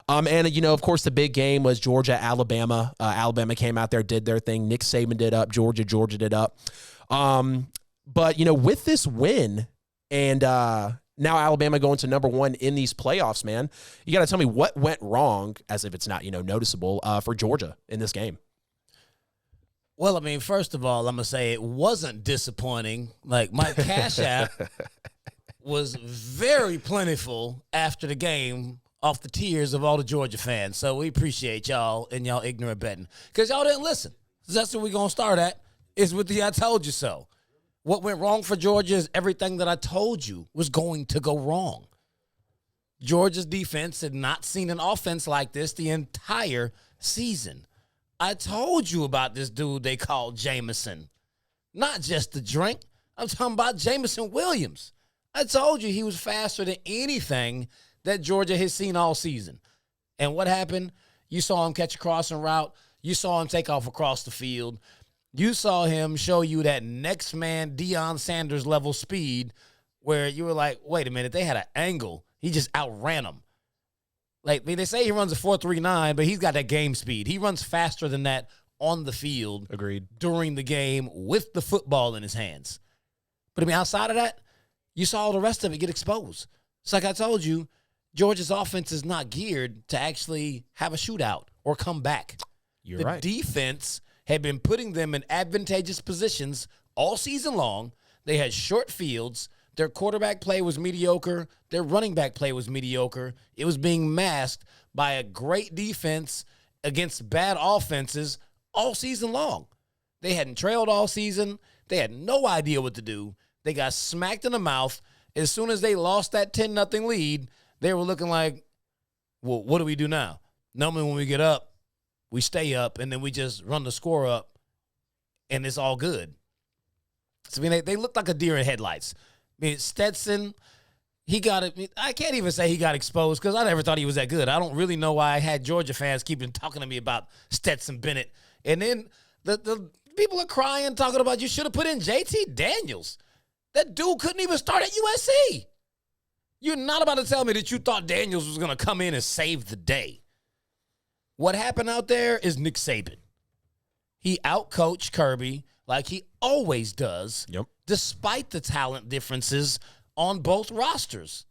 And, of course, the big game was Georgia-Alabama. Alabama came out there, did their thing. Nick Saban did up. Georgia did up. But, with this win and now Alabama going to number 1 in these playoffs, man, you got to tell me what went wrong, as if it's not, noticeable, for Georgia in this game. Well, I mean, first of all, I'm going to say it wasn't disappointing. Like, my Cash App was very plentiful after the game off the tears of all the Georgia fans. So we appreciate y'all and y'all ignorant betting. Because y'all didn't listen. So that's where we're going to start at, is with the I told you so. What went wrong for Georgia is everything that I told you was going to go wrong. Georgia's defense had not seen an offense like this the entire season. I told you about this dude they called Jameson. Not just the drink. I'm talking about Jameson Williams. I told you he was faster than anything that Georgia has seen all season. And what happened? You saw him catch a crossing route. You saw him take off across the field. You saw him show you that next man Deion Sanders level speed where you were like, wait a minute, they had an angle. He just outran them. Like, I mean, they say he runs a 4.39, but he's got that game speed. He runs faster than that on the field. Agreed. During the game with the football in his hands. But, I mean, outside of that, you saw all the rest of it get exposed. It's like I told you, Georgia's offense is not geared to actually have a shootout or come back. You're right. The defense had been putting them in advantageous positions all season long. They had short fields. Their quarterback play was mediocre. Their running back play was mediocre. It was being masked by a great defense against bad offenses all season long. They hadn't trailed all season. They had no idea what to do. They got smacked in the mouth. As soon as they lost that 10-0 lead, they were looking like, well, what do we do now? Normally when we get up, we stay up, and then we just run the score up, and it's all good. So, I mean, they looked like a deer in headlights. I mean, Stetson, he got it. I can't even say he got exposed because I never thought he was that good. I don't really know why I had Georgia fans keep talking to me about Stetson Bennett. And then the people are crying, talking about you should have put in JT Daniels. That dude couldn't even start at USC. You're not about to tell me that you thought Daniels was going to come in and save the day. What happened out there is Nick Saban. He outcoached Kirby like he always does, despite the talent differences on both rosters.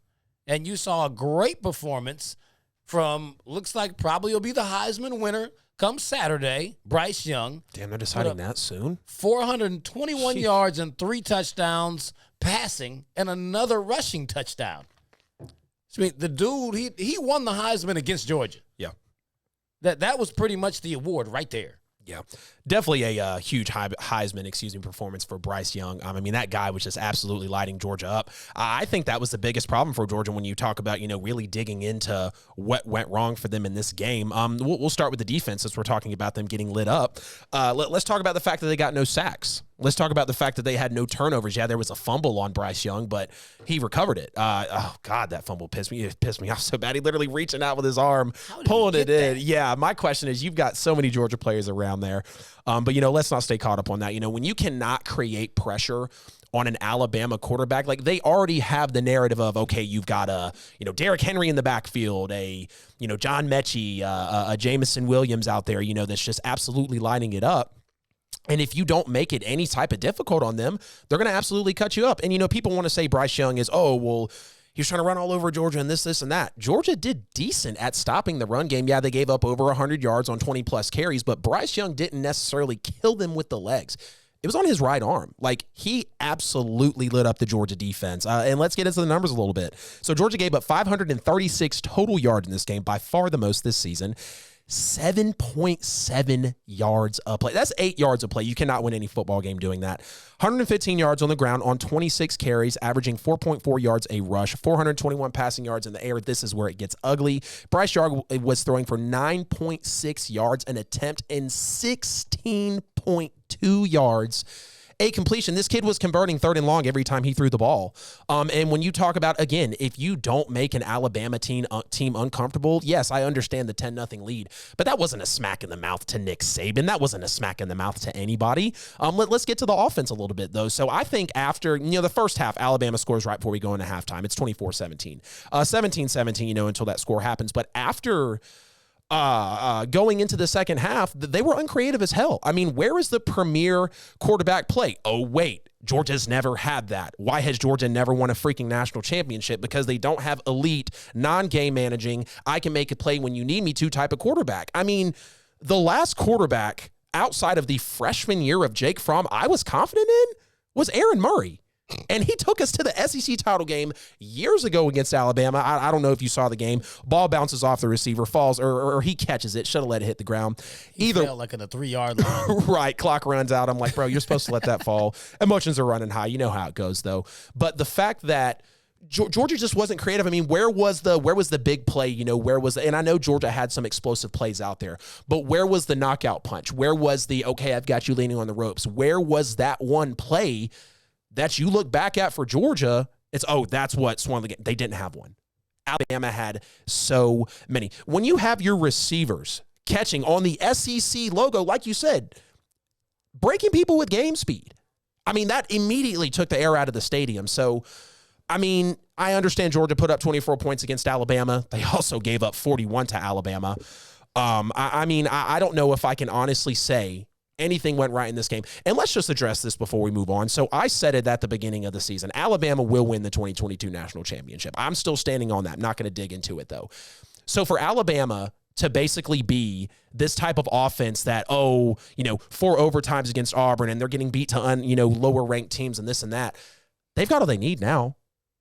And you saw a great performance from, looks like probably will be the Heisman winner come Saturday, Bryce Young. Damn, they're deciding that soon? 421 yards and 3 touchdowns passing and another rushing touchdown. I mean, the dude, he won the Heisman against Georgia. Yeah. That was pretty much the award right there. Yeah, definitely a huge Heisman, performance for Bryce Young. I mean, that guy was just absolutely lighting Georgia up. I think that was the biggest problem for Georgia when you talk about, really digging into what went wrong for them in this game. We'll start with the defense since we're talking about them getting lit up. Let's talk about the fact that they got no sacks. Let's talk about the fact that they had no turnovers. Yeah, there was a fumble on Bryce Young, but he recovered it. Oh, God, that fumble pissed me off so bad. He literally reaching out with his arm, pulling it in. Yeah, my question is, you've got so many Georgia players around there. But, let's not stay caught up on that. When you cannot create pressure on an Alabama quarterback, like they already have the narrative of, okay, you've got a, Derrick Henry in the backfield, a, John Mechie, a Jameson Williams out there, that's just absolutely lining it up. And if you don't make it any type of difficult on them, they're going to absolutely cut you up. And, people want to say Bryce Young is, oh, well, he was trying to run all over Georgia and this, and that. Georgia did decent at stopping the run game. Yeah, they gave up over 100 yards on 20-plus carries, but Bryce Young didn't necessarily kill them with the legs. It was on his right arm. Like, he absolutely lit up the Georgia defense. And let's get into the numbers a little bit. So Georgia gave up 536 total yards in this game, by far the most this season. 7.7 yards a play. That's 8 yards a play. You cannot win any football game doing that. 115 yards on the ground on 26 carries, averaging 4.4 yards a rush, 421 passing yards in the air. This is where it gets ugly. Bryce Young was throwing for 9.6 yards an attempt and 16.2 yards a completion. This kid was converting 3rd and long every time he threw the ball. And when you talk about, again, if you don't make an Alabama team uncomfortable, yes, I understand the 10-0 lead, but that wasn't a smack in the mouth to Nick Saban. That wasn't a smack in the mouth to anybody. Let's get to the offense a little bit, though. So I think after, the first half, Alabama scores right before we go into halftime. It's 24-17. 17-17, until that score happens. But after going into the second half, they were uncreative as hell. I mean, where is the premier quarterback play? Oh, wait, Georgia's never had that. Why has Georgia never won a freaking national championship? Because they don't have elite, non-game managing, I can make a play when you need me to type of quarterback. I mean, the last quarterback outside of the freshman year of Jake Fromm I was confident in was Aaron Murray. And he took us to the SEC title game years ago against Alabama. I don't know if you saw the game. Ball bounces off the receiver, falls, or he catches it. Should have let it hit the ground. He fell like in the 3-yard line. Right. Clock runs out. I'm like, bro, you're supposed to let that fall. Emotions are running high. You know how it goes, though. But the fact that Georgia just wasn't creative. I mean, where was the big play? And I know Georgia had some explosive plays out there, but where was the knockout punch? Where was the, okay, I've got you leaning on the ropes? Where was that one play that you look back at for Georgia? It's, that's what swung the game. They didn't have one. Alabama had so many. When you have your receivers catching on the SEC logo, like you said, breaking people with game speed, I mean, that immediately took the air out of the stadium. So, I mean, I understand Georgia put up 24 points against Alabama. They also gave up 41 to Alabama. I don't know if I can honestly say anything went right in this game. And let's just address this before we move on. So I said it at the beginning of the season. Alabama will win the 2022 national championship. I'm still standing on that. I'm not going to dig into it, though. So for Alabama to basically be this type of offense that, 4 overtimes against Auburn and they're getting beat to lower-ranked teams and this and that, they've got all they need now.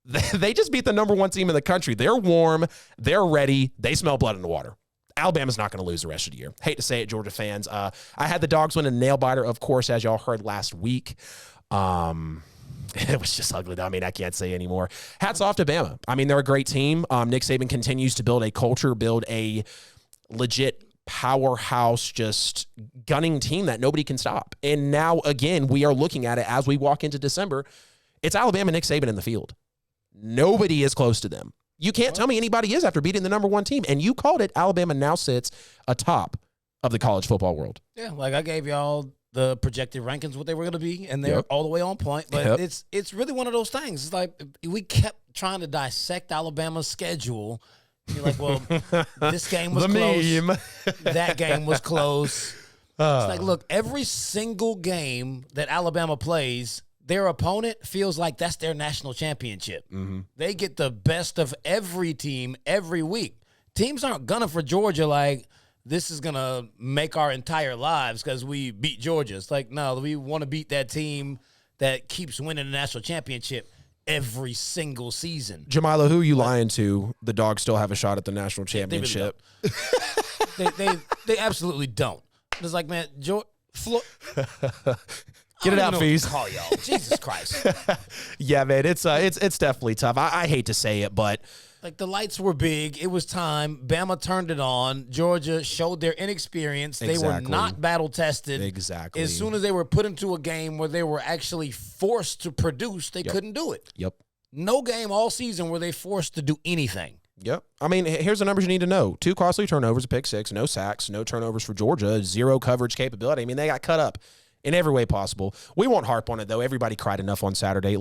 They just beat the number 1 team in the country. They're warm. They're ready. They smell blood in the water. Alabama's not going to lose the rest of the year. Hate to say it, Georgia fans. I had the Dogs win a nail-biter, of course, as y'all heard last week. It was just ugly, though. I mean, I can't say anymore. Hats off to Bama. I mean, they're a great team. Nick Saban continues to build a culture, build a legit powerhouse, just gunning team that nobody can stop. And now, again, we are looking at it as we walk into December. It's Alabama, Nick Saban in the field. Nobody is close to them. You can't tell me anybody is after beating the number 1 team. And you called it. Alabama now sits atop of the college football world. Yeah, like I gave y'all the projected rankings, what they were going to be, and they're all the way on point. But it's really one of those things. It's like we kept trying to dissect Alabama's schedule. You're like, well, this game was close. That game was close. It's like, look, every single game that Alabama plays, their opponent feels like that's their national championship. Mm-hmm. They get the best of every team every week. Teams aren't gunning for Georgia like this is going to make our entire lives because we beat Georgia. It's like, no, we want to beat that team that keeps winning the national championship every single season. Jamila, who are you lying to? The Dogs still have a shot at the national championship. They absolutely don't. It's like, man, Get it out, Fees. Call y'all. Jesus Christ. Yeah, man, it's definitely tough. I hate to say it, but like the lights were big. It was time. Bama turned it on. Georgia showed their inexperience. They were not battle tested. Exactly. As soon as they were put into a game where they were actually forced to produce, they couldn't do it. Yep. No game all season were they forced to do anything. Yep. I mean, here's the numbers you need to know. 2 costly turnovers, a pick 6, no sacks, no turnovers for Georgia, 0 coverage capability. I mean, they got cut up in every way possible. We won't harp on it, though. Everybody cried enough on Saturday.